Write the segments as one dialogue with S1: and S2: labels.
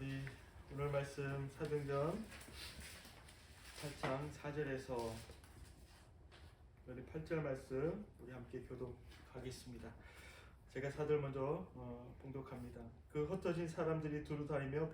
S1: 우리 오늘 말씀 사도행전 8장 4절에서 우리 8절 말씀 우리 함께 교독하겠습니다. 제가 4절 먼저 봉독합니다. 그 흩어진 사람들이 두루 다니며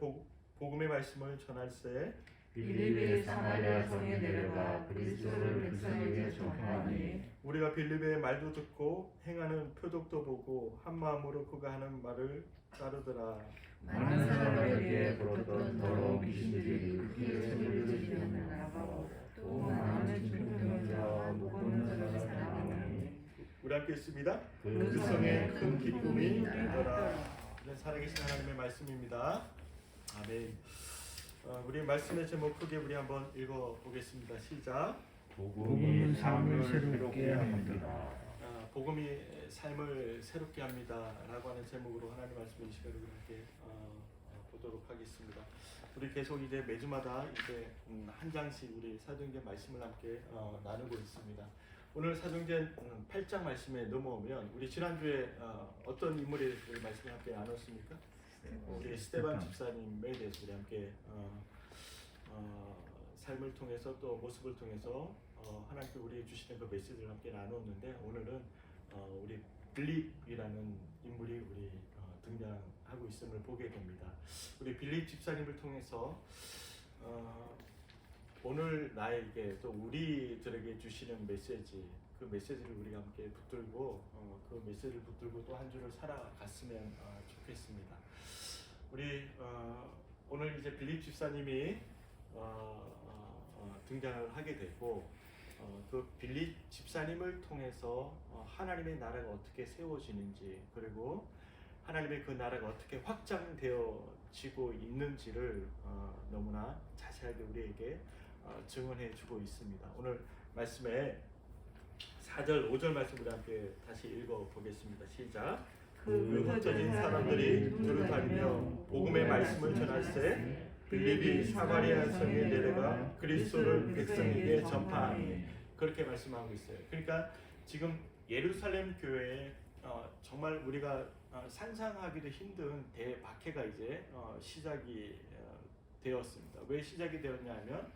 S1: 복음의 말씀을 전할세
S2: 빌립의 사마리아 성에 내려가 그리스도를 백성에게 전파하니
S1: 우리가 빌립의 말도 듣고 행하는 표적도 보고 한 마음으로 그가 하는 말을 따르더라.
S2: 많은 사람에게 들었던 더러운 귀신들이 그 길에 소리를 지르며 나가고 또 많은 중풍자와 못 걷는 사람이
S1: 우리 함께 있습니다.
S2: 그
S1: 성에 큰 기쁨이 있더라. 살아계신 하나님의 말씀입니다. 아멘. 우리 말씀의 제목 크게 우리 한번 읽어보겠습니다. 시작.
S3: 복음이 삶을 새롭게 합니다.
S1: 복음이 삶을 새롭게 합니다 라고 하는 제목으로 하나님 말씀을 이 시간에 함께 보도록 하겠습니다. 우리 계속 이제 매주마다 이제 한 장씩 우리 사도행전 말씀을 함께 나누고 있습니다. 오늘 사도행전 8장 말씀에 넘어오면 우리 지난주에 어떤 인물에 대해서 말씀을 함께 나눴습니까? 우리 스데반 집사님에 대해서 우리 함께 삶을 통해서 또 모습을 통해서 하나님께 우리에게 주시는 그 메시지를 함께 나눴는데 오늘은 우리 빌립이라는 인물이 우리 등장하고 있음을 보게 됩니다. 우리 빌립 집사님을 통해서 오늘 나에게 또 우리들에게 주시는 메시지, 그 메시지를 우리가 함께 붙들고 그 메시지를 붙들고 또 한 주를 살아갔으면 좋겠습니다. 우리 오늘 이제 빌립 집사님이 등장을 하게 되고 그 빌립 집사님을 통해서 하나님의 나라가 어떻게 세워지는지 그리고 하나님의 그 나라가 어떻게 확장되어지고 있는지를 너무나 자세하게 우리에게 증언해 주고 있습니다. 오늘 말씀에 4절 5절 말씀 우리 함께 다시 읽어보겠습니다. 시작. 그 흩어진 사람들이 두루 다니며 복음의 말씀을 전할세 빌립이 사마리아 성에 내려가 그리스도를 백성에게 전파하니 그렇게 말씀하고 있어요. 그러니까 지금 예루살렘 교회에 정말 우리가 상상하기도 힘든 대박해가 이제 시작이 되었습니다. 왜 시작이 되었냐면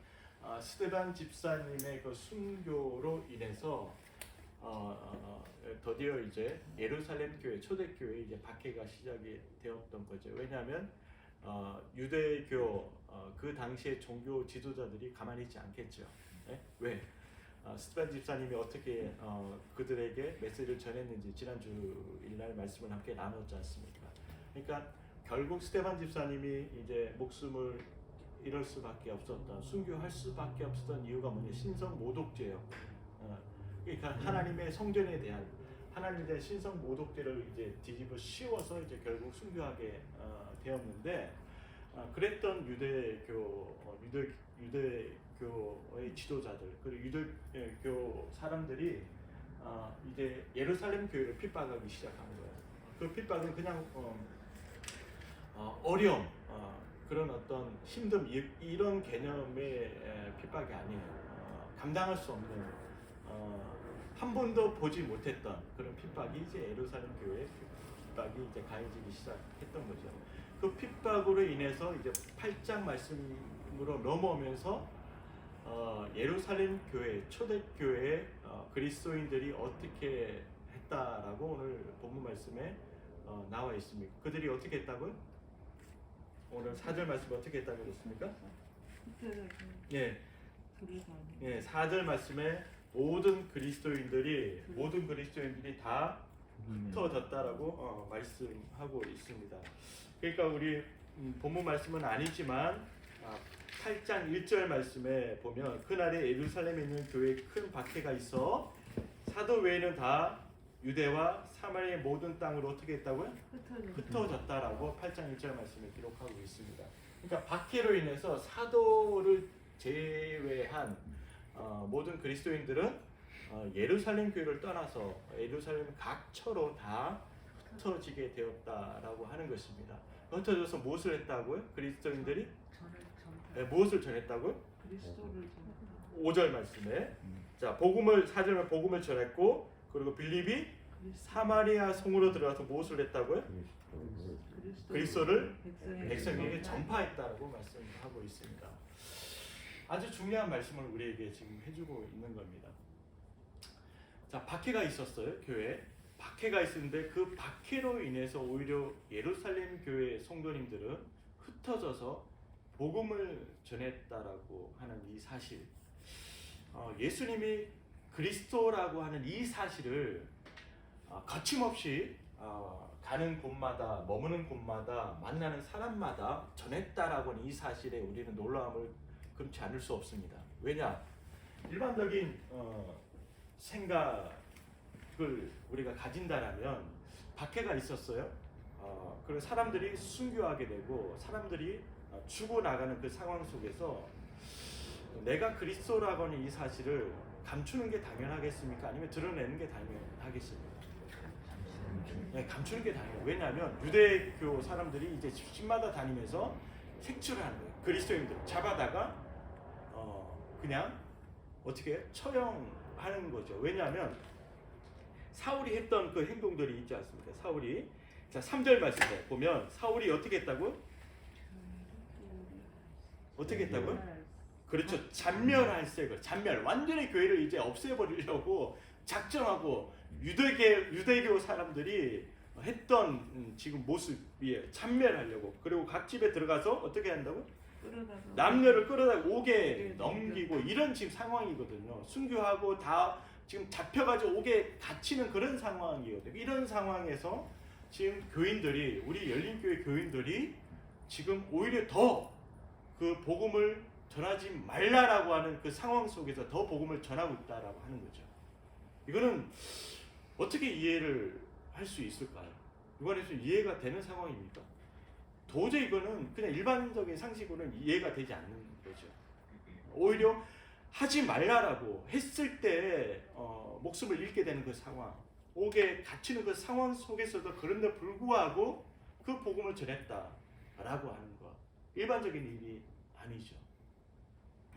S1: 스데반 집사님의 그 순교로 인해서 드디어 이제 예루살렘 교회 초대교회 이제 박해가 시작이 되었던 거죠. 왜냐하면 유대교 그 당시의 종교 지도자들이 가만히 있지 않겠죠. 네? 왜? 스데반 집사님이 어떻게 그들에게 메시지를 전했는지 지난주 일날 말씀을 함께 나눴지 않습니까? 그러니까 결국 스데반 집사님이 이제 목숨을 잃을 수밖에 없었던, 순교할 수밖에 없었던 이유가 뭐냐? 신성 모독죄예요. 그러니까 하나님의 성전에 대한 하나님에 대한 신성 모독죄를 이제 뒤집어 씌워서 이제 결국 순교하게 되었는데 그랬던 유대교의 지도자들 그리고 유대교 사람들이 이제 예루살렘 교회를 핍박하기 시작한 거예요. 그 핍박은 그냥 어려움 그런 어떤 힘듦 이런 개념의 핍박이 아니에요. 감당할 수 없는 한 번도 보지 못했던 그런 핍박이 이제 예루살렘 교회의 핍박이 이제 가해지기 시작했던 거죠. 그 핍박으로 인해서 이제 8장 말씀으로 넘어오면서 예루살렘 교회 초대교회 그리스도인들이 어떻게 했다라고 오늘 본문 말씀에 나와 있습니다. 그들이 어떻게 했다고요? 오늘 4절 말씀 어떻게 했다고 그랬습니까? 예. 예, 4절 말씀에 모든 그리스도인들이 다 흩어졌다라고 말씀하고 있습니다. 그러니까 우리 본문 말씀은 아니지만 8장 1절 말씀에 보면 그날에 예루살렘에 있는 교회에 큰 박해가 있어 사도 외에는 다 유대와 사마리아의 모든 땅으로 어떻게 했다고요? 흩어졌다라고 8장 1절 말씀에 기록하고 있습니다. 그러니까 박해로 인해서 사도를 제외한 모든 그리스도인들은 예루살렘 교회를 떠나서 예루살렘 각처로 다 흩어지게 되었다라고 하는 것입니다. 흩어져서 무엇을 했다고요? 그리스도인들이 무엇을 전했다고요?
S2: 그리스도를
S1: 5절 말씀에 자 4절에 복음을 전했고 그리고 빌립이 사마리아 성으로 들어가서 무엇을 했다고요? 그리스도를 백성에게 전파했다라고 말씀하고 있습니다. 아주 중요한 말씀을 우리에게 지금 해주고 있는 겁니다. 자, 박해가 있었어요. 교회에 박해가 있었는데 그 박해로 인해서 오히려 예루살렘 교회 성도님들은 흩어져서 복음을 전했다라고 하는 이 사실, 예수님이 그리스도라고 하는 이 사실을 거침없이 가는 곳마다, 머무는 곳마다, 만나는 사람마다 전했다라고 하는 이 사실에 우리는 놀라움을 금치 않을 수 없습니다. 왜냐? 일반적인 생각을 우리가 가진다라면 박해가 있었어요. 그리고 사람들이 순교하게 되고 사람들이 죽어나가는 그 상황 속에서 내가 그리스도라고 하는 이 사실을 감추는 게 당연하겠습니까? 아니면 드러내는 게 당연하겠습니까? 네, 감추는 게 당연해요. 왜냐하면 유대교 사람들이 이제 집집마다 다니면서 색출을 하는 거예요. 그리스도인들 잡아다가 그냥 어떻게 처형하는 거죠. 왜냐하면 사울이 했던 그 행동들이 있지 않습니까? 사울이, 자 3절 말씀에 보면 사울이 어떻게 했다고요? 어떻게 했다고요? 그렇죠. 잔멸할색을, 완전히 교회를 이제 없애버리려고 작정하고 유대교 사람들이 했던 지금 모습이에요. 잔멸하려고. 그리고 각 집에 들어가서 어떻게 한다고? 남녀를 끌어다가 옥에 넘기고 이런 지금 상황이거든요. 순교하고 다 지금 잡혀가지고 옥에 갇히는 그런 상황이거든요. 이런 상황에서 지금 교인들이, 우리 열린교회 교인들이 지금 오히려 더 그 복음을 전하지 말라라고 하는 그 상황 속에서 더 복음을 전하고 있다라고 하는 거죠. 이거는 어떻게 이해를 할 수 있을까요? 이거는 좀 이해가 되는 상황입니까? 도저히 이거는 그냥 일반적인 상식으로는 이해가 되지 않는 거죠. 오히려 하지 말라라고 했을 때 목숨을 잃게 되는 그 상황, 옥에 갇히는 그 상황 속에서도 그런데 불구하고 그 복음을 전했다라고 하는 것, 일반적인 일이 아니죠.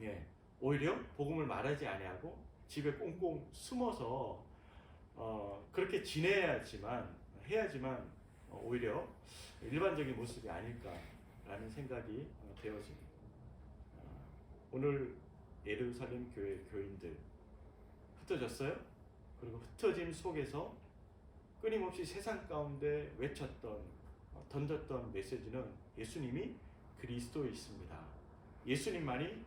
S1: 예, 오히려 복음을 말하지 아니하고 집에 꽁꽁 숨어서 그렇게 지내야지만 해야지만 오히려 일반적인 모습이 아닐까라는 생각이 되어집니다. 오늘 예루살렘 교회 교인들 흩어졌어요. 그리고 흩어짐 속에서 끊임없이 세상 가운데 외쳤던, 던졌던 메시지는 예수님이 그리스도이십니다. 예수님만이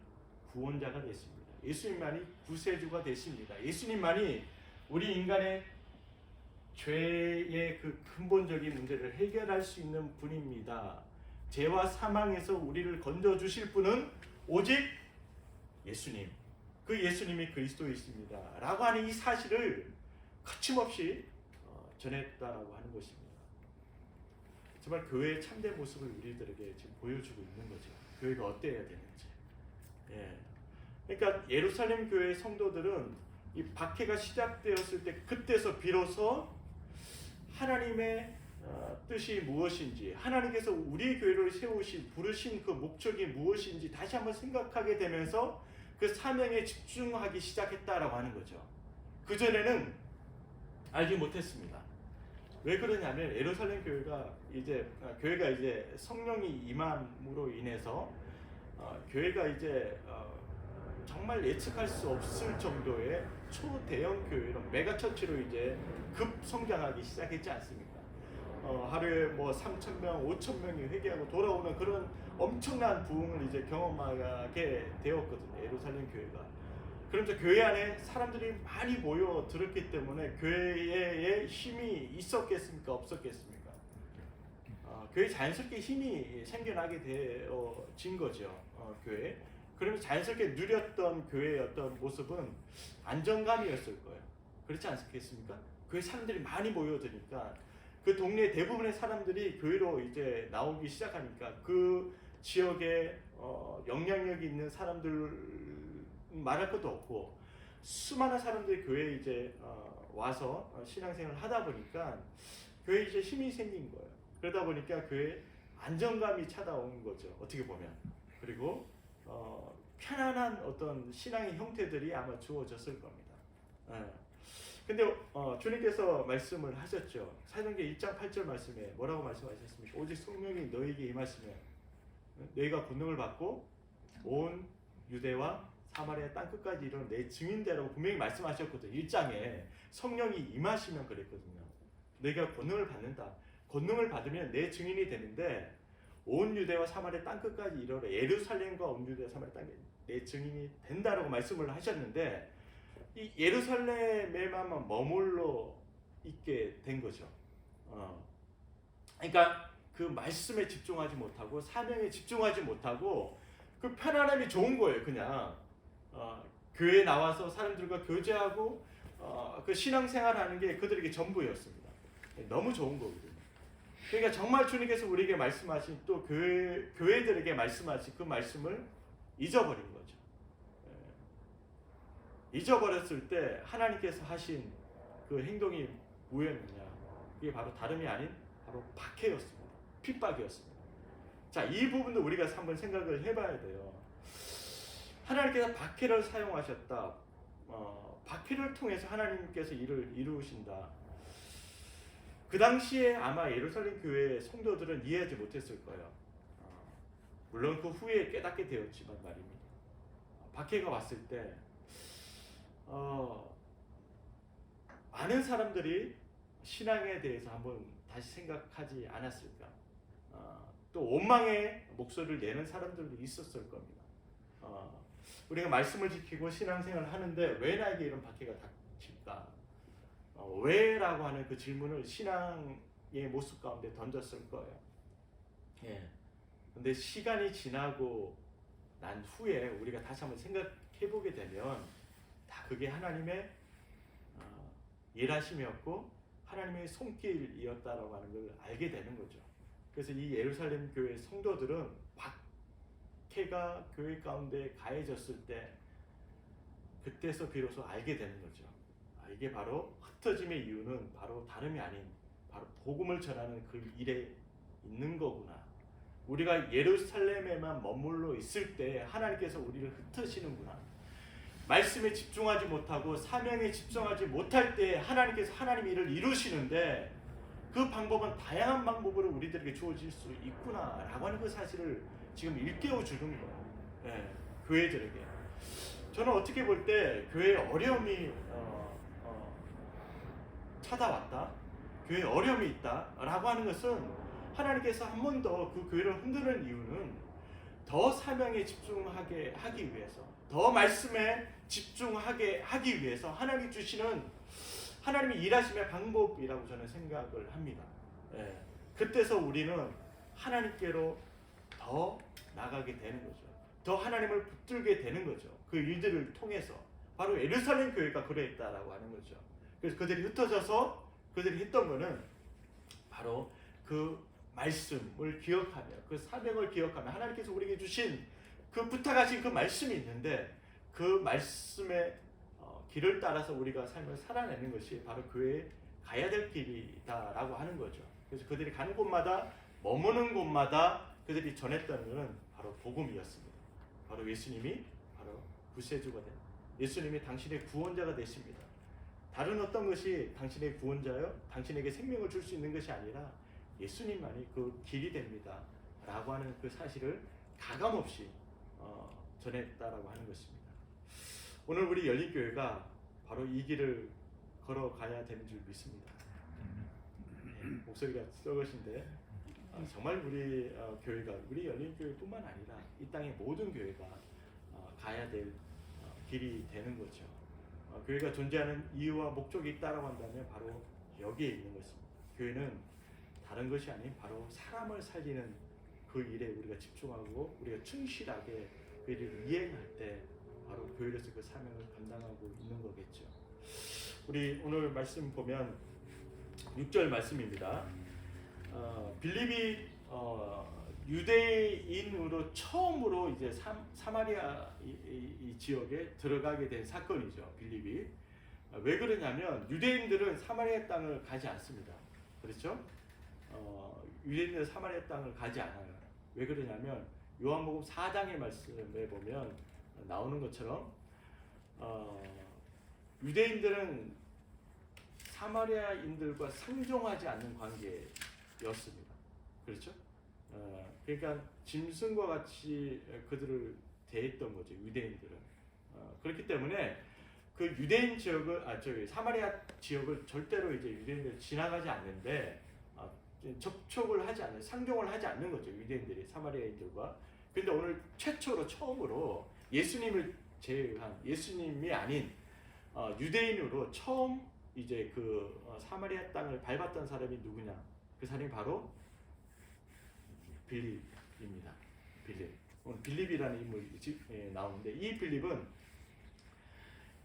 S1: 구원자가 됐습니다. 예수님만이 구세주가 됐습니다. 예수님만이 우리 인간의 죄의 그 근본적인 문제를 해결할 수 있는 분입니다. 죄와 사망에서 우리를 건져주실 분은 오직 예수님, 그 예수님이 그리스도이십니다 라고 하는 이 사실을 거침없이 전했다라고 하는 것입니다. 정말 교회의 참된 모습을 우리들에게 지금 보여주고 있는 거죠. 교회가 어때야 되는지. 예. 그러니까 예루살렘 교회 성도들은 이 박해가 시작되었을 때 그때서 비로소 하나님의 뜻이 무엇인지, 하나님께서 우리 교회를 세우신, 부르신 그 목적이 무엇인지 다시 한번 생각하게 되면서 그 사명에 집중하기 시작했다라고 하는 거죠. 그전에는 알지 못했습니다. 왜 그러냐면 예루살렘 교회가 이제 성령이 임함으로 인해서 교회가 이제 정말 예측할 수 없을 정도의 초대형 교회로, 메가처치로 이제 급 성장하기 시작했지 않습니까? 하루에 뭐 3,000명, 5,000명이 회개하고 돌아오는 그런 엄청난 부흥을 이제 경험하게 되었거든요. 예루살렘 교회가. 그러면서 교회 안에 사람들이 많이 모여들었기 때문에 교회에 힘이 있었겠습니까? 없었겠습니까? 교회에 자연스럽게 힘이 생겨나게 되어진 거죠. 교회. 그러면서 자연스럽게 누렸던 교회의 어떤 모습은 안정감이었을 거예요. 그렇지 않겠습니까? 교회 사람들이 많이 모여드니까 그 동네 대부분의 사람들이 교회로 이제 나오기 시작하니까 그 지역에 영향력이 있는 사람들 말할 것도 없고 수많은 사람들이 교회에 이제 와서 신앙생활을 하다 보니까 교회에 이제 힘이 생긴 거예요. 그러다 보니까 교회에 안정감이 찾아온 거죠. 어떻게 보면. 그리고 편안한 어떤 신앙의 형태들이 아마 주어졌을 겁니다. 근데 주님께서 말씀을 하셨죠. 사도행전 1장 8절 말씀에 뭐라고 말씀하셨습니까? 오직 성령이 너에게 임하시면 너희가 권능을 받고 온 유대와 사마리아 땅끝까지 이르는 내 증인되라고 분명히 말씀하셨거든요. 1장에 성령이 임하시면 그랬거든요. 너희가 권능을 받는다. 권능을 받으면 내 증인이 되는데 온 유대와 사마리아 땅끝까지 이르러 예루살렘과 온 유대와 사마리아 땅에 내 증인이 된다라고 말씀을 하셨는데 이 예루살렘에만 머물러 있게 된 거죠. 그러니까 그 말씀에 집중하지 못하고 사명에 집중하지 못하고 그 편안함이 좋은 거예요. 그냥 교회에 나와서 사람들과 교제하고 그 신앙생활하는 게 그들에게 전부였습니다. 너무 좋은 거거든요. 그러니까 정말 주님께서 우리에게 말씀하신 또 교회들에게 말씀하신 그 말씀을 잊어버린 거죠. 잊어버렸을 때 하나님께서 하신 그 행동이 뭐였느냐? 이게 바로 다름이 아닌 바로 박해였습니다. 핍박이었습니다. 자, 이 부분도 우리가 한번 생각을 해봐야 돼요. 하나님께서 박해를 사용하셨다. 박해를 통해서 하나님께서 일을 이루신다. 그 당시에 아마 예루살렘 교회 성도들은 이해하지 못했을 거예요. 물론 그 후에 깨닫게 되었지만 말입니다. 박해가 왔을 때 많은 사람들이 신앙에 대해서 한번 다시 생각하지 않았을까? 또 원망의 목소리를 내는 사람들도 있었을 겁니다. 우리가 말씀을 지키고 신앙생활을 하는데 왜 나에게 이런 박해가 닥칠까? 왜라고 하는 그 질문을 신앙의 모습 가운데 던졌을 거예요. 예. 근데 시간이 지나고 난 후에 우리가 다시 한번 생각해 보게 되면 다 그게 하나님의 일하심이었고 하나님의 손길이었다라고 하는 걸 알게 되는 거죠. 그래서 이 예루살렘 교회 성도들은 박해가 교회 가운데 가해졌을 때 그때서 비로소 알게 되는 거죠. 이게 바로 흩어짐의 이유는 바로 다름이 아닌 바로 복음을 전하는 그 일에 있는 거구나. 우리가 예루살렘에만 머물러 있을 때 하나님께서 우리를 흩으시는구나. 말씀에 집중하지 못하고 사명에 집중하지 못할 때 하나님께서 하나님의 일을 이루시는데 그 방법은 다양한 방법으로 우리들에게 주어질 수 있구나라고 하는 그 사실을 지금 일깨워 주는 거예요. 네, 교회들에게. 저는 어떻게 볼 때 교회에 어려움이 찾아왔다, 교회에 어려움이 있다라고 하는 것은 하나님께서 한 번 더 그 교회를 흔드는 이유는 더 사명에 집중하게 하기 위해서, 더 말씀에 집중하게 하기 위해서 하나님이 주시는 하나님이 일하심의 방법이라고 저는 생각을 합니다. 예. 그때서 우리는 하나님께로 더 나가게 되는 거죠. 더 하나님을 붙들게 되는 거죠. 그 일들을 통해서 바로 예루살렘 교회가 그랬다라고 하는 거죠. 그래서 그들이 흩어져서 그들이 했던 거는 바로 그 말씀을 기억하며 그 사명을 기억하며 하나님께서 우리에게 주신 그 부탁하신 그 말씀이 있는데 그 말씀의 길을 따라서 우리가 삶을 살아내는 것이 바로 교회에 가야 될 길이다라고 하는 거죠. 그래서 그들이 가는 곳마다 머무는 곳마다 그들이 전했던 것은 바로 복음이었습니다. 바로 예수님이 바로 구세주가 된, 예수님이 당신의 구원자가 되십니다. 다른 어떤 것이 당신의 구원자요, 당신에게 생명을 줄 수 있는 것이 아니라 예수님만이 그 길이 됩니다 라고 하는 그 사실을 가감없이 전했다라고 하는 것입니다. 오늘 우리 열린교회가 바로 이 길을 걸어가야 되는 줄 믿습니다. 목소리가 썩으신데 정말 우리 교회가, 우리 열린교회뿐만 아니라 이 땅의 모든 교회가 가야 될 길이 되는 거죠. 교회가 존재하는 이유와 목적이 있다라고 한다면 바로 여기에 있는 것입니다. 교회는 다른 것이 아닌 바로 사람을 살리는 그 일에 우리가 집중하고 우리가 충실하게 그 일을 이행할 때 바로 교회로서 그 사명을 감당하고 있는 거겠죠. 우리 오늘 말씀 보면 6절 말씀입니다. 빌립이 유대인으로 처음으로 이제 사마리아 이 지역에 들어가게 된 사건이죠. 빌립이. 왜 그러냐면 유대인들은 사마리아 땅을 가지 않습니다. 그렇죠? 유대인들은 사마리아 땅을 가지 않아요. 왜 그러냐면 요한복음 4장의 말씀에 보면 나오는 것처럼 유대인들은 사마리아인들과 상종하지 않는 관계였습니다. 그렇죠? 그러니까 짐승과 같이 그들을 대했던 거죠, 유대인들은. 그렇기 때문에 그 유대인 지역을 사마리아 지역을 절대로 이제 유대인들이 지나가지 않는데 접촉을 하지 않는, 상종을 하지 않는 거죠, 유대인들이 사마리아인들과. 근데 오늘 최초로 처음으로 예수님을 제외한, 예수님이 아닌 유대인으로 처음 이제 그 사마리아 땅을 밟았던 사람이 누구냐? 그 사람이 바로 빌립입니다. 빌립. 오늘 빌립이라는 인물이 나오는데, 이 빌립은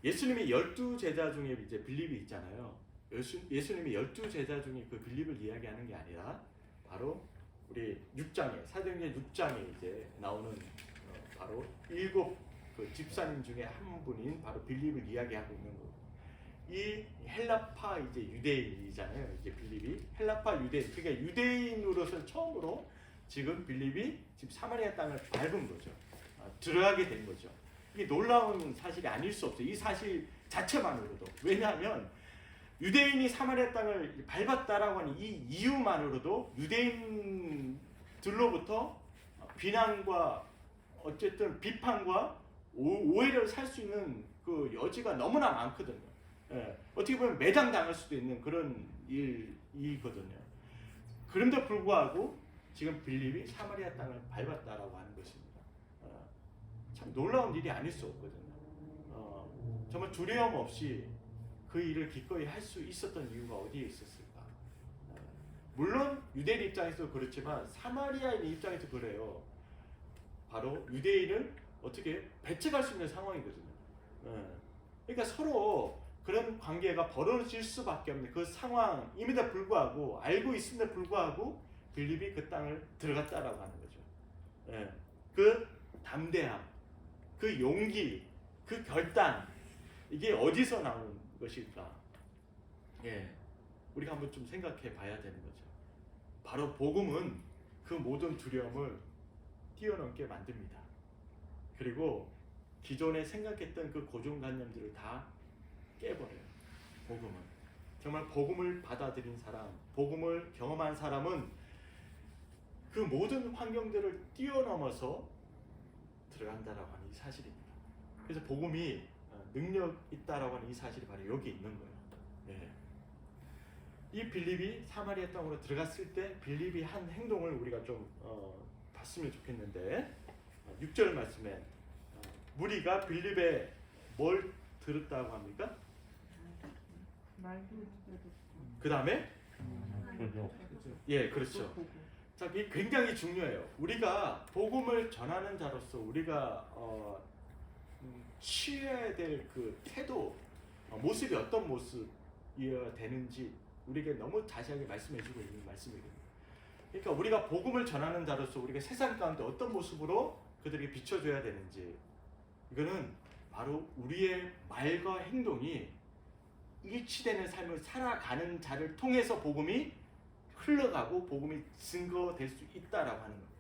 S1: 예수님의 12제자 중에 이제 빌립이 있잖아요. 예수님의 12제자 중에 그 빌립을 이야기하는 게 아니라 바로 우리 6장에, 사도행전 6장에 이제 나오는 바로 7 그 집사님 중에 한 분인 바로 빌립을 이야기하고 있는 거예요. 이 헬라파 이제 유대인이잖아요. 이제 빌립이 헬라파 유대인, 그러니까 유대인으로서 처음으로 지금 빌립이 지금 사마리아 땅을 밟은 거죠. 들어가게 된 거죠. 이게 놀라운 사실이 아닐 수 없어요. 이 사실 자체만으로도. 왜냐하면 유대인이 사마리아 땅을 밟았다라고 하는 이 이유만으로도 유대인들로부터 비난과 어쨌든 비판과 오해를 살 수 있는 그 여지가 너무나 많거든요. 어떻게 보면 매장당할 수도 있는 그런 일이거든요. 그런데 불구하고 지금 빌립이 사마리아 땅을 밟았다라고 하는 것입니다. 참 놀라운 일이 아닐 수 없거든요. 정말 두려움 없이 그 일을 기꺼이 할 수 있었던 이유가 어디에 있었을까? 물론 유대인 입장에서 그렇지만 사마리아인 입장에서 그래요. 바로 유대인을 어떻게 배척할 수 있는 상황이거든요. 그러니까 서로 그런 관계가 벌어질 수밖에 없는 그 상황임에도 불구하고, 알고 있음에도 불구하고 빌립이 그 땅을 들어갔다라고 하는 거죠. 그 담대함, 그 용기, 그 결단, 이게 어디서 나오는 것일까? 우리가 한번 좀 생각해 봐야 되는 거죠. 바로 복음은 그 모든 두려움을 뛰어넘게 만듭니다. 그리고 기존에 생각했던 그 고정관념들을 다 깨버려요. 복음은. 정말 복음을 받아들인 사람, 복음을 경험한 사람은 그 모든 환경들을 뛰어넘어서 들어간다라고 하는 이 사실입니다. 그래서 복음이 능력 있다라고 하는 이 사실이 바로 여기 있는 거예요. 이 빌립이 사마리아 땅으로 들어갔을 때 빌립이 한 행동을 우리가 좀 봤으면 좋겠는데, 6절 말씀에 무리가 빌립의 뭘 들었다고 합니까? 그 다음에 그렇죠. 자, 이게 굉장히 중요해요. 우리가 복음을 전하는 자로서 우리가 취해야 될 그 태도, 모습이 어떤 모습이어야 되는지 우리에게 너무 자세하게 말씀해주고 있는 말씀이거든요. 그러니까 우리가 복음을 전하는 자로서 우리가 세상 가운데 어떤 모습으로 그들에게 비춰줘야 되는지, 이거는 바로 우리의 말과 행동이 일치되는 삶을 살아가는 자를 통해서 복음이 흘러가고 복음이 증거될 수 있다라고 하는 겁니다.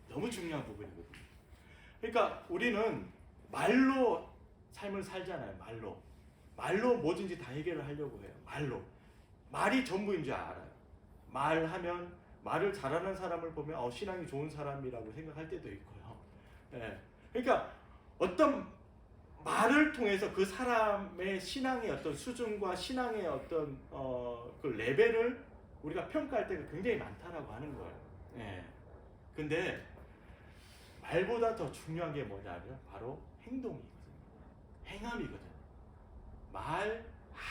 S1: 너무 중요한 부분이거든요. 그러니까 우리는 말로 삶을 살잖아요. 말로 뭐든지 다 해결을 하려고 해요. 말이 전부인 줄 알아요. 말하면, 말을 잘하는 사람을 보면 신앙이 좋은 사람이라고 생각할 때도 있고요. 그러니까 어떤 말을 통해서 그 사람의 신앙의 어떤 수준과 신앙의 어떤 그 레벨을 우리가 평가할 때가 굉장히 많다라고 하는 거예요. 근데 말보다 더 중요한 게 뭐냐면 바로 행동이거든요. 행함이거든요. 말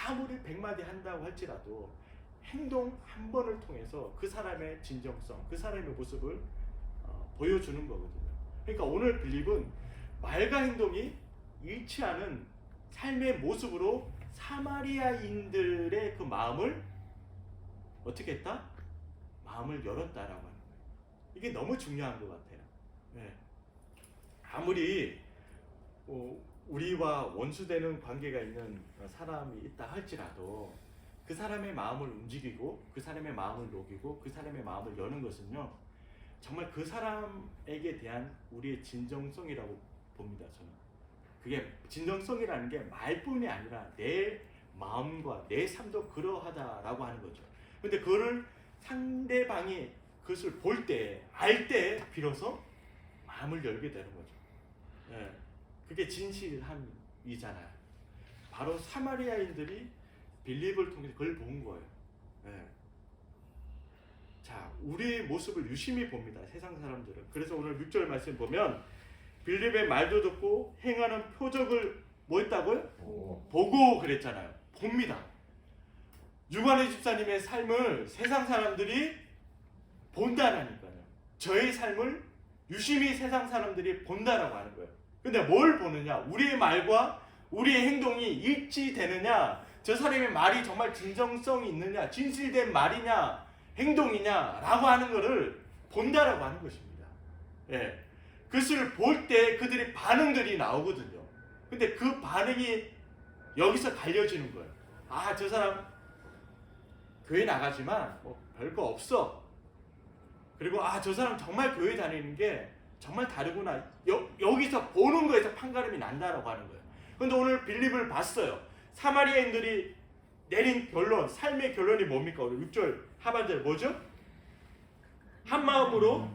S1: 아무리 100마디 한다고 할지라도 행동 한 번을 통해서 그 사람의 진정성, 그 사람의 모습을 보여주는 거거든요. 그러니까 오늘 빌립은 말과 행동이 일치하는 삶의 모습으로 사마리아인들의 그 마음을 어떻게 했다? 마음을 열었다라고 하는 거예요. 이게 너무 중요한 것 같아요. 아무리 우리와 원수되는 관계가 있는 사람이 있다 할지라도 그 사람의 마음을 움직이고 그 사람의 마음을 녹이고 그 사람의 마음을 여는 것은요, 정말 그 사람에게 대한 우리의 진정성이라고 봅니다. 저는 그게 진정성이라는 게 말뿐이 아니라 내 마음과 내 삶도 그러하다라고 하는 거죠. 근데 그거를 상대방이 그것을 볼 때, 알 때 비로소 마음을 열게 되는 거죠. 예, 그게 진실함이잖아요. 바로 사마리아인들이 빌립을 통해서 그걸 본 거예요. 예. 자, 우리의 모습을 유심히 봅니다. 세상 사람들은. 그래서 오늘 6절 말씀 보면 빌립의 말도 듣고 행하는 표적을 뭐 했다고요? 보고 그랬잖아요. 봅니다. 유관의 집사님의 삶을 세상 사람들이 본다라니까요. 저의 삶을 유심히 세상 사람들이 본다라고 하는 거예요. 근데 뭘 보느냐? 우리의 말과 우리의 행동이 일치되느냐? 저 사람의 말이 정말 진정성이 있느냐? 진실된 말이냐? 행동이냐라고 하는 것을 본다라고 하는 것입니다. 예. 그것을 볼 때 그들의 반응들이 나오거든요. 근데 그 반응이 여기서 갈려지는 거예요. 아, 저 사람 교회 나가지만 뭐 별거 없어. 그리고 아, 저 사람 정말 교회 다니는 게 정말 다르구나. 여기서 보는 거에서 판가름이 난다라고 하는 거예요. 근데 오늘 빌립을 봤어요. 사마리아인들이 내린 결론, 삶의 결론이 뭡니까? 오늘 6절 하반절 뭐죠? 한 마음으로.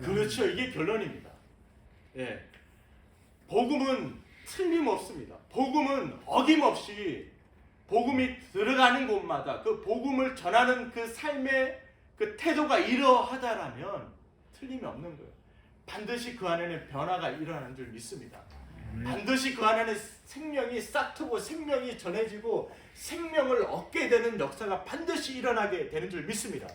S1: 그렇죠. 이게 결론입니다. 예. 복음은 틀림없습니다. 복음은 어김없이 복음이 들어가는 곳마다 그 복음을 전하는 그 삶의 그 태도가 이러하다라면 틀림이 없는 거예요. 반드시 그 안에는 변화가 일어나는 줄 믿습니다. 반드시 그 안에는 생명이 싹트고 생명이 전해지고 생명을 얻게 되는 역사가 반드시 일어나게 되는 줄 믿습니다.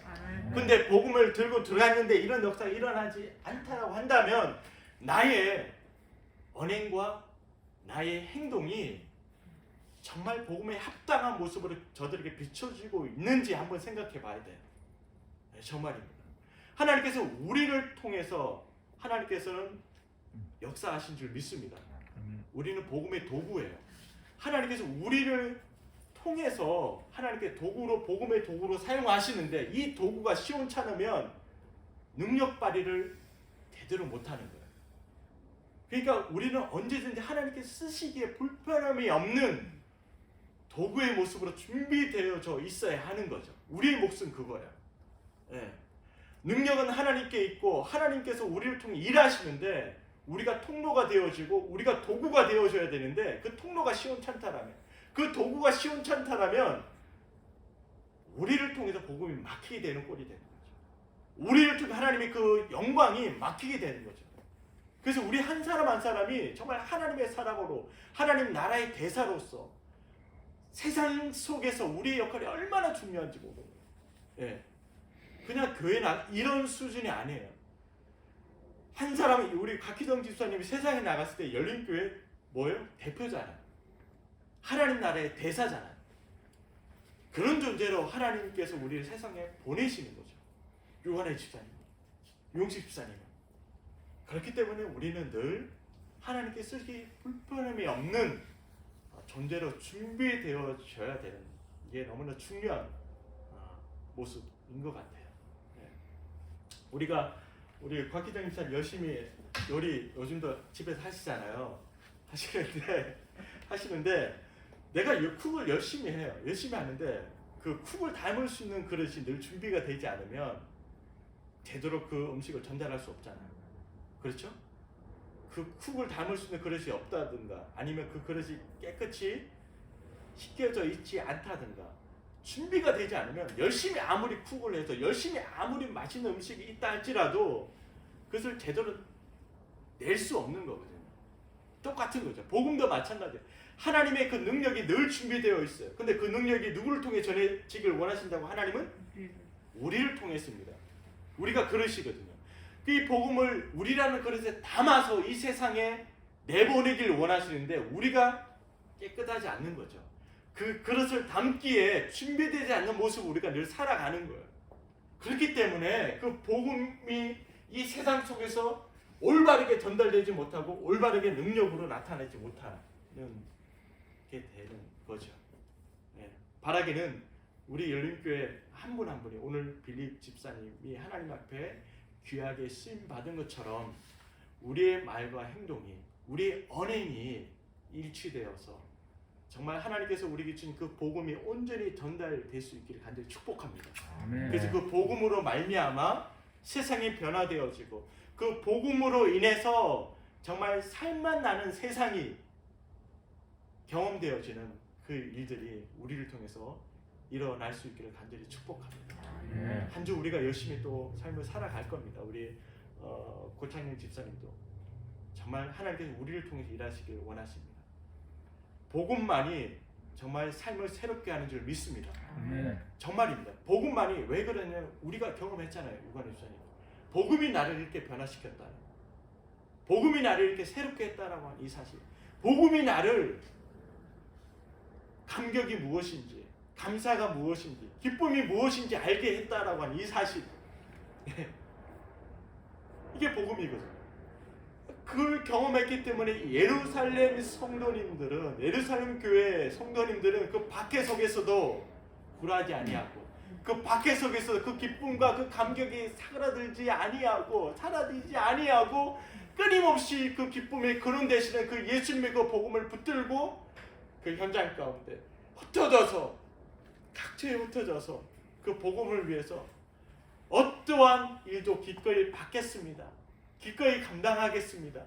S1: 근데 복음을 들고 들어갔는데 이런 역사가 일어나지 않다라고 한다면 나의 언행과 나의 행동이 정말 복음에 합당한 모습으로 저들에게 비춰지고 있는지 한번 생각해 봐야 돼요. 네, 정말입니다. 하나님께서 우리를 통해서 하나님께서는 역사하신 줄 믿습니다. 우리는 복음의 도구예요. 하나님께서 우리를 통해서 하나님께 도구로, 복음의 도구로 사용하시는데 이 도구가 시원찮으면 능력 발휘를 제대로 못하는 거예요. 그러니까 우리는 언제든지 하나님께 쓰시기에 불편함이 없는 도구의 모습으로 준비되어져 있어야 하는 거죠. 우리의 몫은 그거예요. 예. 능력은 하나님께 있고 하나님께서 우리를 통해 일하시는데 우리가 통로가 되어지고 우리가 도구가 되어져야 되는데 그 통로가 시원찮다라면, 그 도구가 시원찮다라면 우리를 통해서 복음이 막히게 되는 꼴이 되는 거죠. 우리를 통해 하나님의 그 영광이 막히게 되는 거죠. 그래서 우리 한 사람 한 사람이 정말 하나님의 사람으로, 하나님 나라의 대사로서 세상 속에서 우리의 역할이 얼마나 중요한지 모르는 거예요. 예. 그냥 교회나 이런 수준이 아니에요. 한 사람이, 우리 박희정 집사님이 세상에 나갔을 때 열린교회 뭐예요? 대표잖아요. 하나님 나라의 대사잖아요. 그런 존재로 하나님께서 우리를 세상에 보내시는 거죠. 요한의 집사님, 용식 집사님. 그렇기 때문에 우리는 늘 하나님께 쓰기 불편함이 없는 존재로 준비되어져야 되는, 이게 너무나 중요한 모습인 것 같아요. 우리 곽기정 집사님 열심히 요리 요즘도 집에서 하시잖아요. 하시는데 내가 쿡을 열심히 해요. 열심히 하는데 그 쿡을 담을 수 있는 그릇이 늘 준비가 되지 않으면 제대로 그 음식을 전달할 수 없잖아요. 그렇죠? 그 쿡을 담을 수 있는 그릇이 없다든가 아니면 그 그릇이 깨끗이 씻겨져 있지 않다든가 준비가 되지 않으면 열심히 아무리 쿡을 해서 열심히 아무리 맛있는 음식이 있다 할지라도 그것을 제대로 낼 수 없는 거거든요. 똑같은 거죠. 복음도 마찬가지예요. 하나님의 그 능력이 늘 준비되어 있어요. 근데 그 능력이 누구를 통해 전해지길 원하신다고? 하나님은 우리를 통했습니다. 우리가 그릇이거든요. 이 복음을 우리라는 그릇에 담아서 이 세상에 내보내길 원하시는데 우리가 깨끗하지 않는 거죠. 그 그릇을 담기에 준비되지 않는 모습을 우리가 늘 살아가는 거예요. 그렇기 때문에 그 복음이 이 세상 속에서 올바르게 전달되지 못하고 올바르게 능력으로 나타내지 못하는 게 되는 거죠. 네. 바라기는 우리 열린교회 한 분 한 분이 오늘 빌립 집사님이 하나님 앞에 귀하게 쓰임 받은 것처럼 우리의 말과 행동이, 우리의 언행이 일치되어서 정말 하나님께서 우리에게 주신 그 복음이 온전히 전달될 수 있기를 간절히 축복합니다.
S3: 아멘.
S1: 그래서 그 복음으로 말미암아 세상이 변화되어지고 그 복음으로 인해서 정말 살만 나는 세상이 경험되어지는 그 일들이 우리를 통해서 일어날 수 있기를 간절히 축복합니다.
S3: 아멘.
S1: 한 주 우리가 열심히 또 삶을 살아갈 겁니다. 우리 고창영 집사님도 정말 하나님께서 우리를 통해서 일하시길 원하십니다. 복음만이 정말 삶을 새롭게 하는 줄 믿습니다.
S3: 아멘.
S1: 정말입니다. 복음만이 왜 그러냐면 우리가 경험했잖아요. 우관의 집사님. 복음이 나를 이렇게 변화시켰다. 복음이 나를 이렇게 새롭게 했다라고 하는 이 사실. 복음이 나를 감격이 무엇인지, 감사가 무엇인지, 기쁨이 무엇인지 알게 했다라고 하는 이 사실. 이게 복음이거든요. 그걸 경험했기 때문에 예루살렘 성도님들은, 예루살렘 교회 성도님들은 그 박해 속에서도 굴하지 아니하고, 그 박해 속에서 그 기쁨과 그 감격이 사그라들지 아니하고 사라지지 아니하고 끊임없이 그 기쁨에 거론되시는 그 예수님의 그 복음을 붙들고 그 현장 가운데 흩어져서 각처에 흩어져서 그 복음을 위해서 어떠한 일도 기꺼이 받겠습니다. 기꺼이 감당하겠습니다.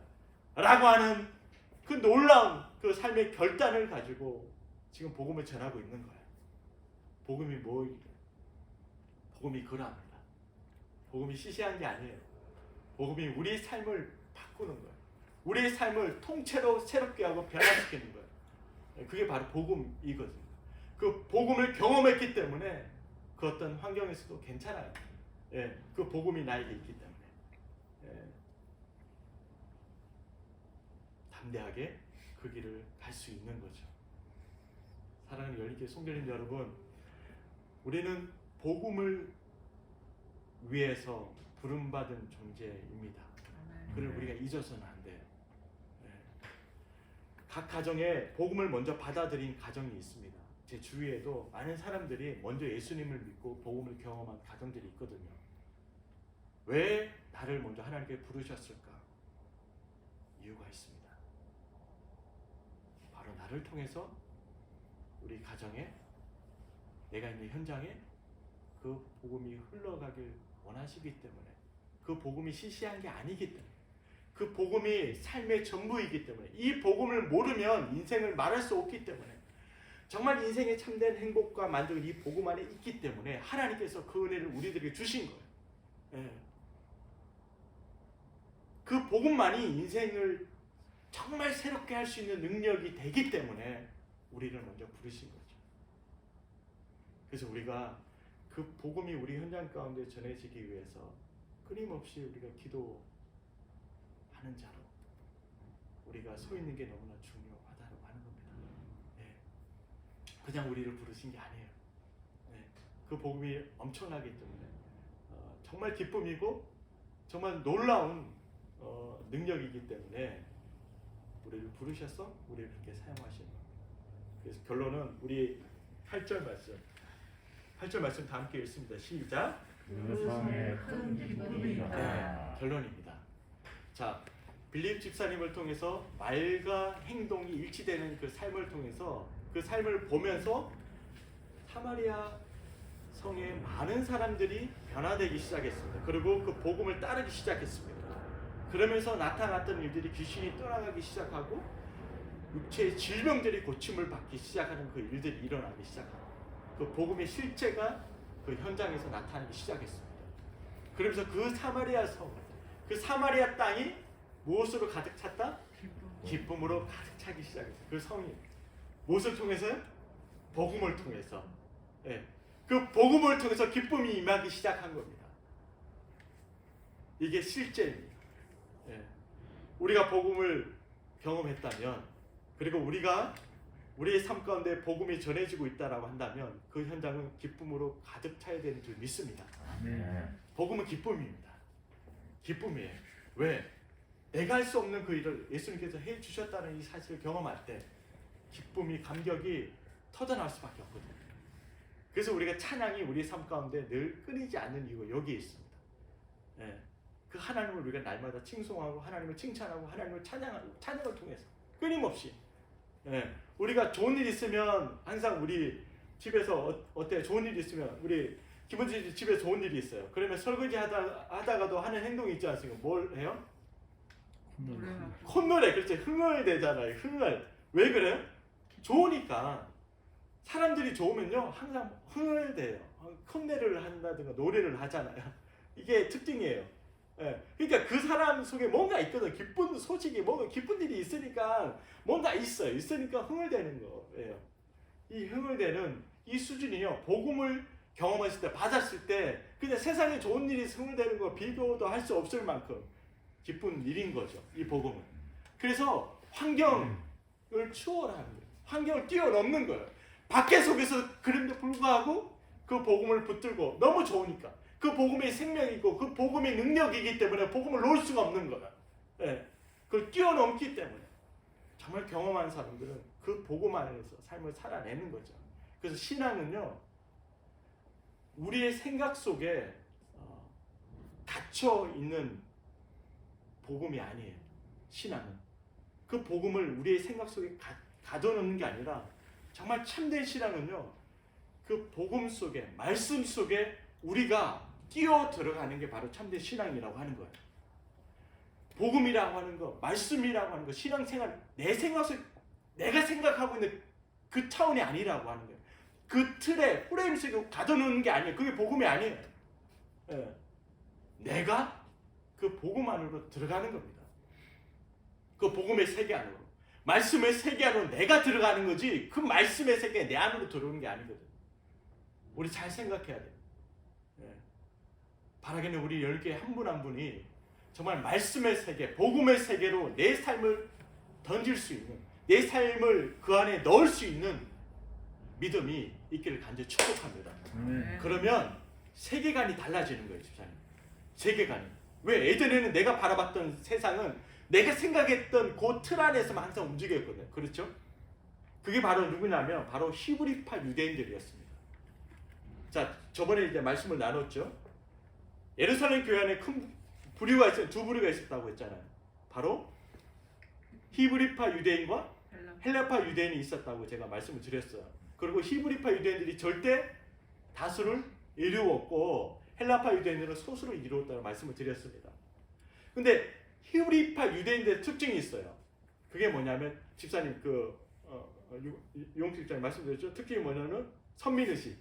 S1: 라고 하는 그 놀라운 그 삶의 결단을 가지고 지금 복음을 전하고 있는 거예요. 복음이 뭐예요? 복음이 그러합니다. 복음이 시시한 게 아니에요. 복음이 우리 삶을 바꾸는 거예요. 우리의 삶을 통째로 새롭게 하고 변화시키는 거예요. 그게 바로 복음이거든요. 그 복음을 경험했기 때문에 그 어떤 환경에서도 괜찮아요. 예, 그 복음이 나에게 있기 때문에 담대하게 그 길을 갈 수 있는 거죠. 사랑하는 열린교회 성도님 여러분, 우리는 복음을 위해서 부름받은 존재입니다. 그걸 우리가 잊어서는 안 돼요. 각 가정에 복음을 먼저 받아들인 가정이 있습니다. 제 주위에도 많은 사람들이 먼저 예수님을 믿고 복음을 경험한 가정들이 있거든요. 왜 나를 먼저 하나님께 부르셨을까? 이유가 있습니다. 바로 나를 통해서 우리 가정에, 내가 있는 현장에 그 복음이 흘러가길 원하시기 때문에, 그 복음이 시시한 게 아니기 때문에, 그 복음이 삶의 전부이기 때문에, 이 복음을 모르면 인생을 말할 수 없기 때문에, 정말 인생의 참된 행복과 만족은 이 복음 안에 있기 때문에 하나님께서 그 은혜를 우리들에게 주신 거예요. 예. 그 복음만이 인생을 정말 새롭게 할 수 있는 능력이 되기 때문에 우리를 먼저 부르신 거죠. 그래서 우리가 그 복음이 우리 현장 가운데 전해지기 위해서 끊임없이 우리가 기도하는 자로 우리가 서 있는 게 너무나 중요하다고 하는 겁니다. 네. 그냥 우리를 부르신 게 아니에요. 네. 그 복음이 엄청나기 때문에 정말 기쁨이고 정말 놀라운 능력이기 때문에 우리를 부르셔서 우리를 그렇게 사용하시는 겁니다. 그래서 결론은 우리 8절 말씀 다 함께 읽습니다. 시작.
S2: 그 성에 큰 기쁨이 있다.
S1: 네, 결론입니다. 자, 빌립 집사님을 통해서 말과 행동이 일치되는 그 삶을 통해서 그 삶을 보면서 사마리아 성에 많은 사람들이 변화되기 시작했습니다. 그리고 그 복음을 따르기 시작했습니다. 그러면서 나타났던 일들이 귀신이 떠나가기 시작하고 육체의 질병들이 고침을 받기 시작하는 그 일들이 일어나기 시작합니다. 그 복음의 실제가 그 현장에서 나타나기 시작했습니다. 그러면서 그 사마리아 성, 그 사마리아 땅이 무엇으로 가득 찼다? 기쁨으로 가득 차기 시작했어요. 그 성이 무엇을 통해서요? 복음을 통해서. 예. 그 복음을 통해서 기쁨이 임하기 시작한 겁니다. 이게 실제입니다. 예. 우리가 복음을 경험했다면, 그리고 우리가 우리의 삶 가운데 복음이 전해지고 있다라고 한다면 그 현장은 기쁨으로 가득 차야 되는 줄 믿습니다.
S3: 아멘.
S1: 복음은 기쁨입니다. 기쁨이에요. 왜? 내가 할 수 없는 그 일을 예수님께서 해주셨다는 이 사실을 경험할 때 기쁨이, 감격이 터져나올 수밖에 없거든요. 그래서 우리가 찬양이 우리 삶 가운데 늘 끊이지 않는 이유가 여기에 있습니다. 예. 그 하나님을 우리가 날마다 칭송하고 하나님을 칭찬하고 하나님을 찬양을 통해서 끊임없이 예, 우리가 좋은 일 있으면 항상 우리 집에서 어때? 좋은 일 있으면 우리 김은지 집에 좋은 일이 있어요. 그러면 설거지 하다가도 하는 행동이 있지 않습니까? 뭘 해요? 콧노래. 그렇지. 흥얼대잖아요. 흥얼. 왜 그래요? 좋으니까. 사람들이 좋으면요 항상 흥얼대요. 콧노래를 한다든가 노래를 하잖아요. 이게 특징이에요. 예, 그러니까 그 사람 속에 뭔가 있거든. 기쁜 소식이 뭔가 기쁜 일이 있으니까 뭔가 있어요. 있으니까 흥얼대는 거예요. 이 흥얼대는 이 수준이요. 복음을 경험했을 때, 받았을 때 그냥 세상에 좋은 일이 흥얼대는 거 비교도 할 수 없을 만큼 기쁜 일인 거죠. 이 복음은. 그래서 환경을 추월하는 거예요. 환경을 뛰어넘는 거예요. 밖에 속에서 그런데 불구하고 그 복음을 붙들고 너무 좋으니까 그 복음의 생명이고 그 복음의 능력이기 때문에 복음을 놓을 수가 없는 거야. 예, 그걸 뛰어넘기 때문에 정말 경험한 사람들은 그 복음 안에서 삶을 살아내는 거죠. 그래서 신앙은요 우리의 생각 속에 갇혀 있는 복음이 아니에요. 신앙은 그 복음을 우리의 생각 속에 가둬놓는 게 아니라 정말 참된 신앙은요 그 복음 속에 말씀 속에 우리가 뛰어 들어가는 게 바로 참된 신앙이라고 하는 거예요. 복음이라고 하는 거, 말씀이라고 하는 거, 신앙생활 내 생각 속 내가 생각하고 있는 그 차원이 아니라고 하는 거예요. 그 틀에 프레임 속에 가둬놓는 게 아니에요. 그게 복음이 아니에요. 예. 내가 그 복음 안으로 들어가는 겁니다. 그 복음의 세계 안으로, 말씀의 세계 안으로 내가 들어가는 거지 그 말씀의 세계에 내 안으로 들어오는 게 아니거든. 우리 잘 생각해야 돼요. 예. 바라기는 우리 10개 한 분 한 분이 정말 말씀의 세계, 복음의 세계로 내 삶을 던질 수 있는, 내 삶을 그 안에 넣을 수 있는 믿음이 있기를 간절히 축복합니다. 그러면 세계관이 달라지는 거예요, 집사님. 세계관이. 왜? 예전에는 내가 바라봤던 세상은 내가 생각했던 그 틀 안에서만 항상 움직였거든요. 그렇죠? 그게 바로 누구냐면 바로 히브리파 유대인들이었습니다. 자, 저번에 이제 말씀을 나눴죠. 예루살렘 교회 안에 큰 부류가 있어요. 두 부류가 있었다고 했잖아요. 바로 히브리파 유대인과 헬라파 유대인이 있었다고 제가 말씀을 드렸어요. 그리고 히브리파 유대인들이 절대 다수를 이루었고 헬라파 유대인들은 소수를 이루었다고 말씀을 드렸습니다. 근데 히브리파 유대인들의 특징이 있어요. 그게 뭐냐면 집사님 용식 집사님 말씀드렸죠. 특징이 뭐냐면 선민의식.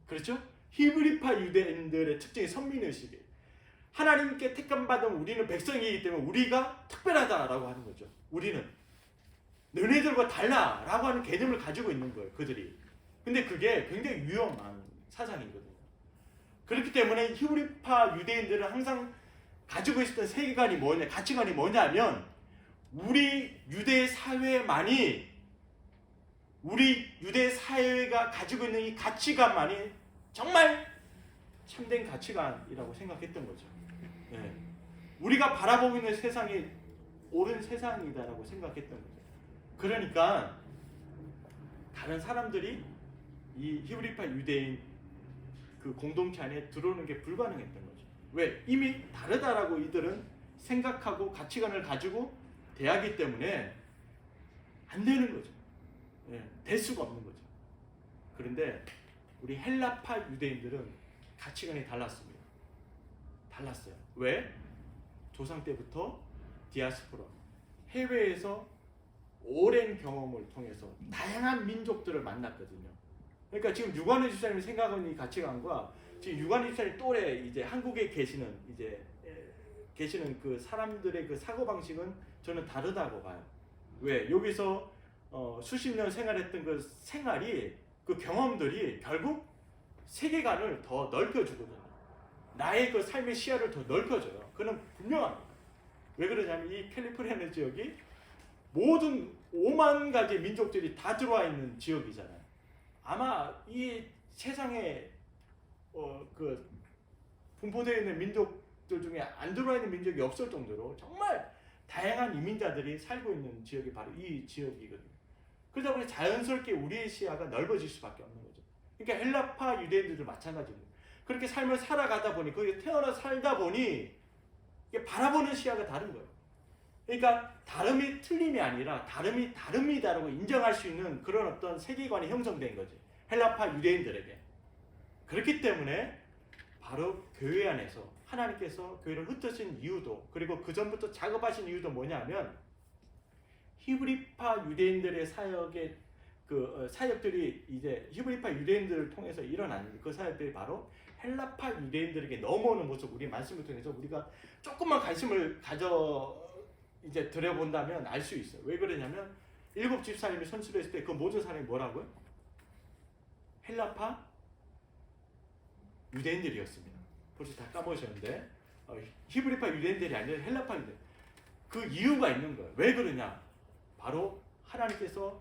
S1: 그렇죠? 히브리파 유대인들의 특징이 선민의식이에요. 하나님께 택함받은 우리는 백성이기 때문에 우리가 특별하다라고 하는 거죠. 우리는 너네들과 달라라고 하는 개념을 가지고 있는 거예요. 그들이. 근데 그게 굉장히 위험한 사상이거든요. 그렇기 때문에 히브리파 유대인들은 항상 가지고 있었던 세계관이 뭐냐, 가치관이 뭐냐면 우리 유대 사회만이, 우리 유대 사회가 가지고 있는 이 가치관만이 정말 참된 가치관이라고 생각했던 거죠. 네. 우리가 바라보고 있는 세상이 옳은 세상이다라고 생각했던 거죠. 그러니까 다른 사람들이 이 히브리파 유대인 그 공동체 안에 들어오는 게 불가능했던 거죠. 왜? 이미 다르다라고 이들은 생각하고 가치관을 가지고 대하기 때문에 안 되는 거죠. 예, 될 수가 없는 거죠. 그런데 우리 헬라파 유대인들은 가치관이 달랐습니다. 달랐어요. 왜? 조상 때부터 디아스포라, 해외에서 오랜 경험을 통해서 다양한 민족들을 만났거든요. 그러니까 지금 유관우 집사님이 생각하는 이 가치관과 지금 유관우 집사님 또래 이제 한국에 계시는 그 사람들의 그 사고 방식은 저는 다르다고 봐요. 왜? 여기서 수십 년 생활했던 그 생활이, 그 경험들이 결국 세계관을 더 넓혀주거든요. 나의 그 삶의 시야를 더 넓혀줘요. 그건 분명합니다. 왜 그러냐면 이 캘리포니아 지역이 모든 5만 가지 민족들이 다 들어와 있는 지역이잖아요. 아마 이 세상에 그 분포되어 있는 민족들 중에 안 들어와 있는 민족이 없을 정도로 정말 다양한 이민자들이 살고 있는 지역이 바로 이 지역이거든요. 그러다 보니 자연스럽게 우리의 시야가 넓어질 수밖에 없는 거죠. 그러니까 헬라파 유대인들도 마찬가지입니다. 그렇게 삶을 살아가다 보니, 거기에 태어나 살다 보니 이게 바라보는 시야가 다른 거예요. 그러니까 다름이 틀림이 아니라 다름이 다릅니다라고 인정할 수 있는 그런 어떤 세계관이 형성된 거지. 헬라파 유대인들에게. 그렇기 때문에 바로 교회 안에서 하나님께서 교회를 흩으신 이유도, 그리고 그 전부터 작업하신 이유도 뭐냐면 히브리파 유대인들의 사역의 사역들이 이제 히브리파 유대인들을 통해서 일어나는 그 사역들이 바로 헬라파 유대인들에게 넘어오는 모습, 우리 말씀을 통해서 우리가 조금만 관심을 가져 이제 들여본다면 알 수 있어요. 왜 그러냐면 7 집사님이 선출했을 때 그 모든 사람이 뭐라고요? 헬라파 유대인들이었습니다. 벌써 다 까먹으셨는데 히브리파 유대인들이 아니라 헬라파 유대인. 그 이유가 있는 거예요. 왜 그러냐? 바로 하나님께서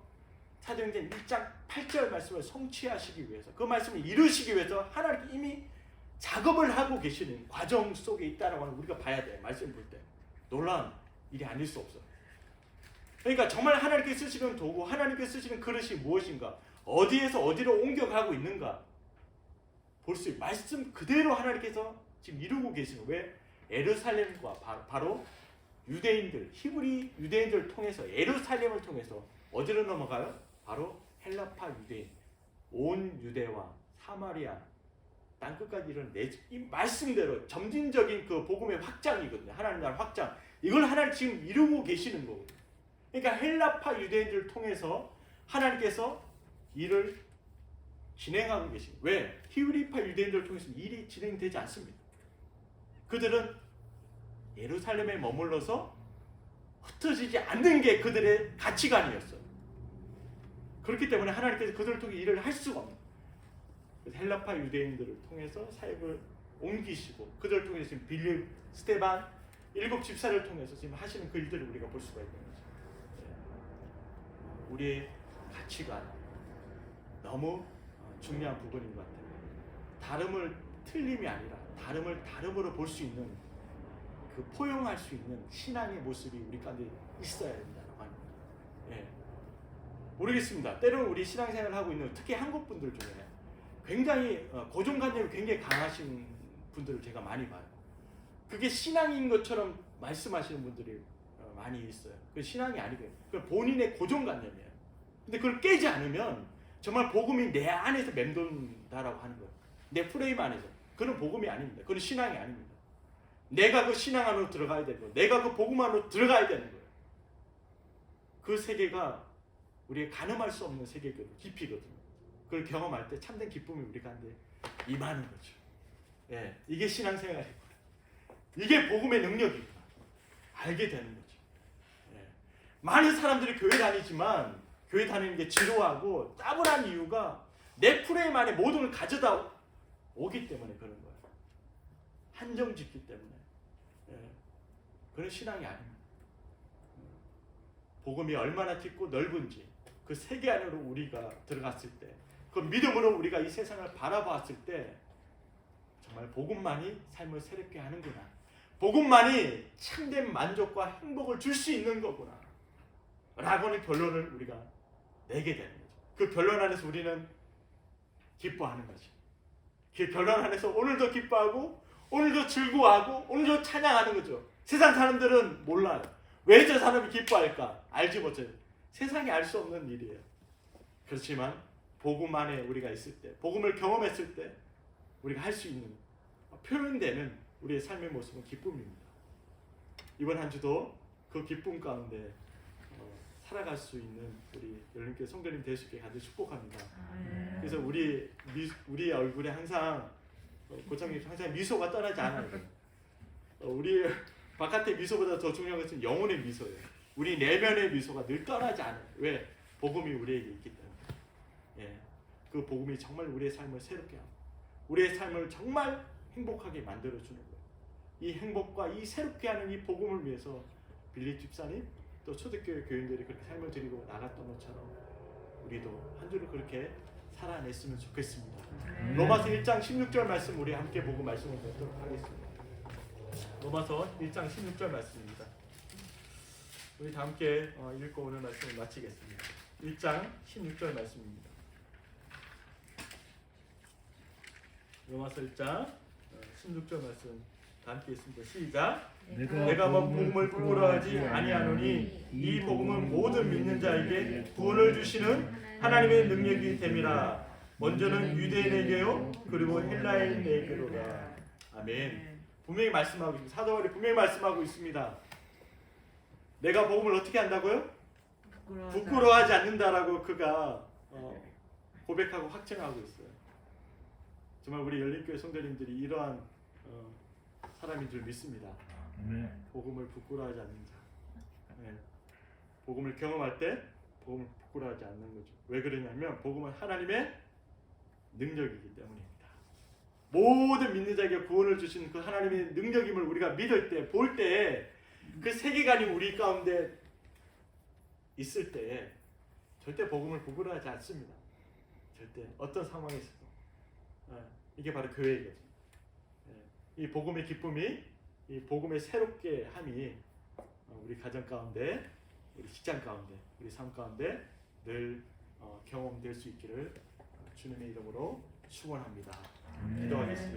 S1: 사도행전 1장 8절 말씀을 성취하시기 위해서, 그 말씀을 이루시기 위해서 하나님께 이미 작업을 하고 계시는 과정 속에 있다라고 하는 우리가 봐야 돼. 말씀 볼 때 놀라운 일이 아닐 수 없어. 그러니까 정말 하나님께 쓰시는 도구, 하나님께 쓰시는 그릇이 무엇인가, 어디에서 어디로 옮겨가고 있는가 볼 수 있는, 말씀 그대로 하나님께서 지금 이루고 계시는. 왜? 예루살렘과 바로 유대인들, 히브리 유대인들을 통해서, 예루살렘을 통해서 어디로 넘어가요? 바로 헬라파 유대인, 온 유대와 사마리아 땅끝까지 이런 이 말씀대로 점진적인 그 복음의 확장이거든요. 하나님 나라 확장. 이걸 하나님 지금 이루고 계시는 거거든요. 그러니까 헬라파 유대인들을 통해서 하나님께서 일을 진행하고 계십니다. 왜? 히브리파 유대인들을 통해서 일이 진행되지 않습니다. 그들은 예루살렘에 머물러서 흩어지지 않는 게 그들의 가치관이었어요. 그렇기 때문에 하나님께서 그들을 통해 일을 할 수가 없는, 헬라파 유대인들을 통해서 사역을 옮기시고 그들을 통해서 지금 빌립, 스데반, 7 집사를 통해서 지금 하시는 그 일들을 우리가 볼 수가 있는 거죠. 우리의 가치관 너무 중요한 부분인 것 같아요. 다름을 틀림이 아니라 다름을 다름으로 볼 수 있는, 그 포용할 수 있는 신앙의 모습이 우리 가운데 있어야 된다고 하는 거예요. 모르겠습니다. 때로는 우리 신앙생활을 하고 있는 특히 한국 분들 중에 굉장히 고정관념이 굉장히 강하신 분들을 제가 많이 봐요. 그게 신앙인 것처럼 말씀하시는 분들이 많이 있어요. 그 신앙이 아니고요. 그 본인의 고정관념이에요. 근데 그걸 깨지 않으면 정말 복음이 내 안에서 맴돈다라고 하는 거예요. 내 프레임 안에서. 그건 복음이 아닙니다. 그건 신앙이 아닙니다. 내가 그 신앙 안으로 들어가야 되고, 내가 그 복음 안으로 들어가야 되는 거예요. 그 세계가 우리의 가늠할 수 없는 세계거든요. 깊이거든요. 그걸 경험할 때 참된 기쁨이 우리 가운데 임하는 거죠. 이게 신앙생활이구나. 이게 복음의 능력이구나. 알게 되는 거죠. 많은 사람들이 교회 다니지만 교회 다니는 게 지루하고 따분한 이유가 내 프레임 안에 모든 걸 가져다 오기 때문에 그런 거예요. 한정 짓기 때문에. 그런 신앙이 아닙니다. 복음이 얼마나 깊고 넓은지 그 세계 안으로 우리가 들어갔을 때, 그 믿음으로 우리가 이 세상을 바라봤을 때 정말 복음만이 삶을 새롭게 하는구나. 복음만이 참된 만족과 행복을 줄 수 있는 거구나. 라고 하는 결론을 우리가 내게 되는 거죠. 그 결론 안에서 우리는 기뻐하는 거죠. 그 결론 안에서 오늘도 기뻐하고 오늘도 즐거워하고 오늘도 찬양하는 거죠. 세상 사람들은 몰라요. 왜 저 사람이 기뻐할까? 알지 못해요. 세상이 알 수 없는 일이에요. 그렇지만 복음 안에 우리가 있을 때, 복음을 경험했을 때 우리가 할 수 있는, 표현되는 우리의 삶의 모습은 기쁨입니다. 이번 한 주도 그 기쁨 가운데 살아갈 수 있는 우리 열린교회 성도님 될 수 있게 간절히 축복합니다. 그래서 우리 얼굴에 항상 고창님 항상 미소가 떠나지 않아요. 우리 바깥의 미소보다 더 중요한 것은 영혼의 미소예요. 우리 내면의 미소가 늘 떠나지 않아요. 왜? 복음이 우리에게 있기 때문에. 그 복음이 정말 우리의 삶을 새롭게 하고 우리의 삶을 정말 행복하게 만들어주는 거예요. 이 행복과 이 새롭게 하는 이 복음을 위해서 빌립 집사님 또 초대교회 교인들이 그렇게 삶을 드리고 나갔던 것처럼 우리도 한 주를 그렇게 살아냈으면 좋겠습니다. 로마서 1장 16절 말씀 우리 함께 보고 말씀을 듣도록 하겠습니다. 로마서 1장 16절 말씀입니다. 우리 다 함께 읽고 오늘 말씀을 마치겠습니다. 1장 16절 말씀입니다. 로마서 1장 16절 말씀 다 함께 있습니다. 시작.
S3: 내가
S1: 내가 복음을 부끄러워하지 아니하노니 이 복음은 모든 믿는 자에게 구원을 주시는 하나님의 능력이 됨이라. 먼저는 유대인에게요 그리고 헬라인에게로라. 아멘. 분명히 말씀하고 있습니다. 사도 바울이 분명히 말씀하고 있습니다. 내가 복음을 어떻게 한다고요? 부끄러워하지 않는다라고 그가 고백하고 확증하고 있어요. 정말 우리 열린교회 성도님들이 이러한 사람인 줄 믿습니다.
S3: 네.
S1: 복음을 부끄러워하지 않는 자. 네. 복음을 경험할 때 복음을 부끄러워하지 않는 거죠. 왜 그러냐면 복음은 하나님의 능력이기 때문입니다. 모든 믿는 자에게 구원을 주시는 그 하나님의 능력임을 우리가 믿을 때, 볼 때, 그 세계관이 우리 가운데 있을 때 절대 복음을 부끄러워하지 않습니다. 절대 어떤 상황에서도. 이게 바로 교회이거든요. 이 복음의 기쁨이, 이 복음의 새롭게 함이 우리 가정 가운데, 우리 직장 가운데, 우리 삶 가운데 늘 경험될 수 있기를 주님의 이름으로 축원합니다. 기도하겠습니다.